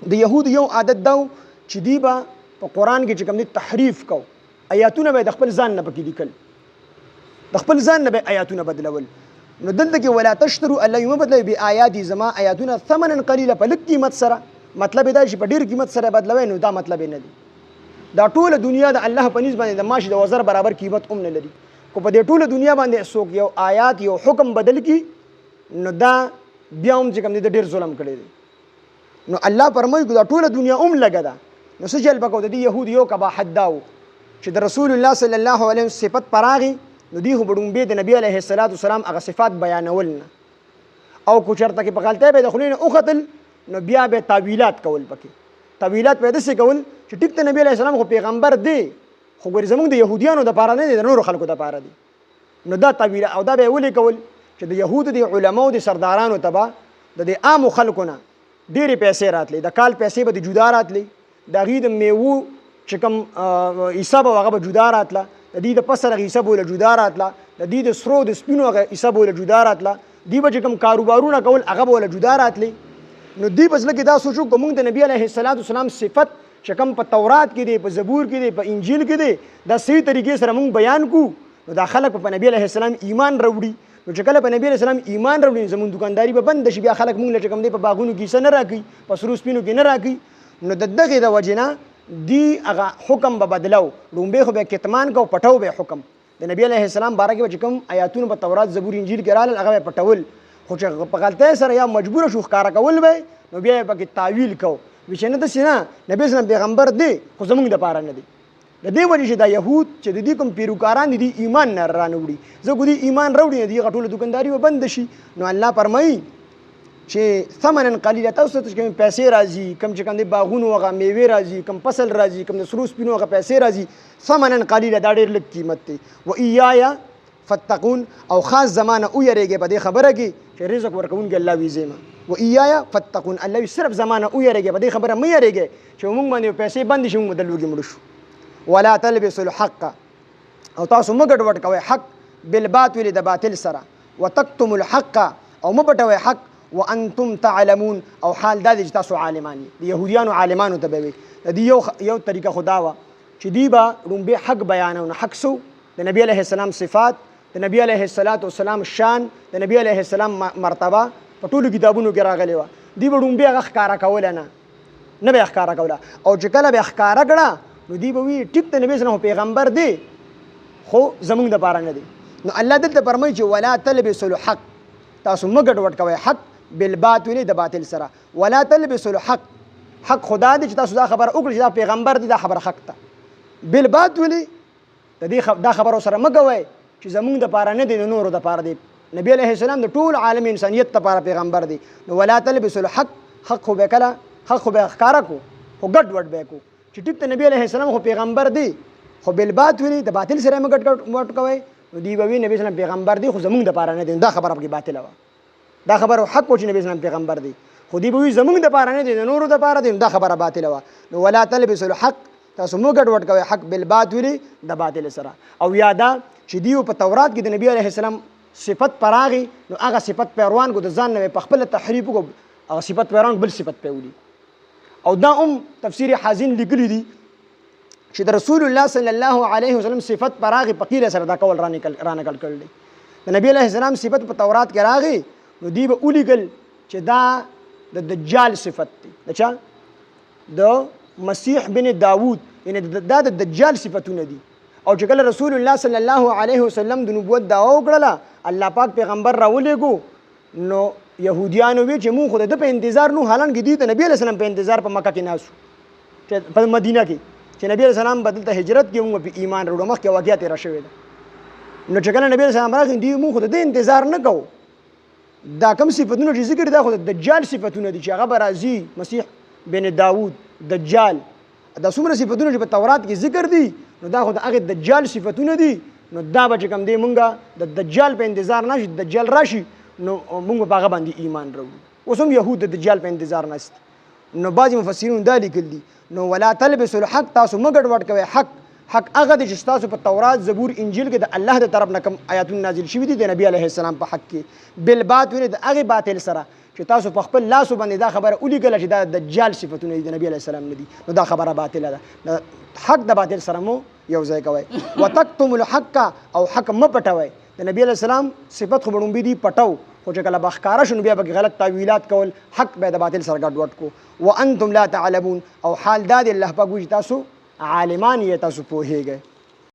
د يهود یو عادت دا چې دی به په قرآن کې چې کوم دی تحریف کو آیاتونه به د خپل ځان نه پکې لیکل د خپل ځان نه به آیاتونه بدلول نو دلته کې ولا تشتروا الله یو بدلوي به آیاتي زما آیاتونه ثمنا قلیلا په لږ قیمت سره مطلب دا چې په ډیر قیمت سره بدلوي نو دا مطلب نه دی دا ټوله دنیا د الله په نسبت باندې د ماشي د وزر برابر قیمت هم نه لري کو په دې ټوله دنیا باندې څوک یو آیات یو حکم بدل کی نو دا بیا هم چې کوم دی د ډیر ظلم کړی دی نو الله فرمایي دا ټوله دنیا هم لګا ده نو څه چل پکاو د دې يهود یو قباحت داو چې د رسول الله صلی الله علیه وسلم صفت پراغي نو دی هبړم به د نبی علیه الصلاۃ والسلام هغه صفات بیانول نه او کو چرته کې په غلطه به د خلینو او قتل نو بیا به تعویلات کول پکې تعویلات پیدا سي کول چې ټیک ته نبی علیه السلام خو پیغمبر دی خو ګور زمونږ د يهوديانو د پاره نه دي د نور خلکو د پاره دي نو دا تعویل او دا به ولي کول چې د يهودو د علماو د سردارانو تبا د عام خلکو نه ډېرې پیسې راتلې د کال پیسې به د جدا راتلې د هغې د میوو چې کوم حساب هغه به جدا راتله د دې د فصل هغه حساب وله جدا راتله د دې د سرو د سپینو هغه حساب وله جدا راتله دوی به چې کوم کاروبارونه کول هغه به وله جدا راتلی نو دوی په زړه کې دا سوچو که موږ د نبي علیه السلام صفت چې کوم په تورات کې دی په زبور کې دی په انجیل کې دی دا صحیح طریقې سره موږ بیان کو نو دا خلک په نبی علیه السلام ایمان راوړي نو چې کله په نبی علیه السلام ایمان راوړي زموږ دکانداري به بند شي بیا خلک موږ له چې کوم دی په باغونو کې څه نه راکوي په سرو سپینو کې نه راکوي نو د دغې د وجې نه دی هغه حکم به بدلو لومبې خو به کتمان کو پټو به حکم د نبی علیه السلام باره کې چې کوم آیاتونه په تورات زبور انجیل کې راغلل هغه به پټول خو چې په غلطۍ سره یا مجبوره شو ښکاره کول به نو بیا یې پکې تعویل کو چې نه داسې نه نبي اسلام پیغمبر دی خو زموږ دپاره نه دی د دې وجې چې دا یهود چې د دې کوم پیروکاران دي ایمان نه رانوړي زه خو دې ایمان راوړي نه دي هغه ټوله دوکانداري به بند شي نو الله فرمایي چې ثمنا قلیلا تاسو ته کوم پیسې راځي کوم چې کوم د باغونو هغه میوې راځي کوم فصل راځي کوم د سرو سپینو هغه پیسې راځي ثمنا قلیلا دا ډېر لږ قیمت دی و ایایا فتقون او خاص زمانه او یریږي په دې خبره کې چې رزق ورکوونکی الله وي زما و ایایا فتقون الله صرف زمانه او یریږي په دې خبره مې یریږي چې موږ باندې پیسې بند شي موږ بدل وګي مړ شو ولا تلبسوا الحق او تاسو مګ ګډوډ کوئ حق بالباطل د باطل سره وتكتموا الحق او مبټوي حق وانتم تعلمون او حال دا چې تاسو عالمان دي يهوديانو عالمانو ته به دي یو طریقه خدا وا چې دی با رومبه حق بیانونه حق سو د نبی عليه السلام صفات د نبی عليه السلام شان د نبی عليه السلام مرتبه په ټولو کتابونو کې راغلي و دی به رومبه هغه ښکارا کول نه به ښکارا کوله او چې کله به ښکارا کړه نو دی به وی ټیک ته نبی اسلام پیغمبر دی خو زمونږ د پاره نه دی نو الله دلته فرمایي چې ولا تلبسوا الحق تاسو مګډ وټ کوي حق بالباطل د باطل سره ولا تلبسوا الحق حق خدا دې چې تاسو دا خبر وکړئ چې دا پیغمبر دی دا خبر حق ته بالباطل د دې دا خبر سره مګوي چې زمونږ د پاره نه دی نورو د پاره دی نبی عليه السلام د ټول عالم انسانیت لپاره پیغمبر دی نو ولا تلبسوا الحق حق خو به کله حق خو به ښکارا کو خو ګډ وډ به کو چې ټیک ته نبی عليه السلام خو پیغمبر دی خو بالباطل د باطل سره مګډ وډ کوي نو دی به نبی اسلام پیغمبر دی خو زمونږ د پاره نه دی دا خبره په باطل و دا خبره حق و چې نبی اسلام پیغمبر دی خو دی به زمونږ د پاره نه دی نورو د پاره دی دا خبره باطل و نو ولا تلبسوا الحق تاسو مګډ وډ کوي حق بالباطل د باطل سره او یادا چې دیو په تورات کې د نبی عليه السلام صفت پراغي نو هغه صفت پیروان کو د ځان نه په خپل تحریف کو هغه صفت پیروان بل صفت پیولي او دا تفسیر حازین لیکلی دی چې د رسول الله صلی الله علیه وسلم صفت پراغي فقیر سره دا کول را نقل کړل د نبی علیه السلام صفت په تورات کې راغی نو دی به اولیګل چې دا د دجال صفت دی دچا د مسیح بن داوود یعنی دا د دجال صفتونه دي او چې کله رسول الله صلی الله علیه وسلم د نبوت دعوا وکړه الله پاک پیغمبر راولېګو نو يهوديانو وی چې مونږ خو د په انتظار نو حالان کې دي ته نبی علیہ السلام په انتظار په مکه کې ناسو چې په مدینه کې چې نبی علیہ السلام بدل ته هجرت کې موږ په ایمان وروړو مخکې واقعیا تیر شوې ده نو چې کله نبی علیہ السلام راغی دی مونږ خو د انتظار نه کوو دا کوم صفاتونه چې ذکر دا خو د دجال صفاتونه دي چې هغه به راځي مسیح بن داوود دجال دا څومره صفاتونه چې په تورات کې ذکر دي نو دا خو د هغه دجال صفاتونه دي نو دا به چې کوم دی مونږه د دجال په انتظار نشي دجال راشي نو موږ په هغه باندې ایمان راوړو اوس هم یهود د دجال په انتظار نشته نو بعضې مفسرین دا لیکل دي نو ولا تلبسوا الحق تاسو مګډ وډ کوئ حق حق هغه د چې تاسو په تورات زبور انجیل کې د الله د طرف نه کوم آیاتونه نازل شوي دي د نبی علیه السلام په حق کې بالباطل د هغه باطل سره چې تاسو په خپل لاسو باندې دا خبره ولیکله چې دا دجال صفتونه دي د نبی علیه السلام نه دي، نو دا خبره باطله ده. حق د باطل سره مو یو ځای کوئ. وتکتم الحق او حق مه پټوئ. د نبی علیه السلام صفت خو به دی پټو، خو چې کله به ښکاره شو نو بیا به غلط تاویلات کول، حق به د باطل سره ګډوډ کو. وانتم لا تعلمون او حال دا دی الله پاک وایي تاسو عالمان یې، تاسو پوهیږئ.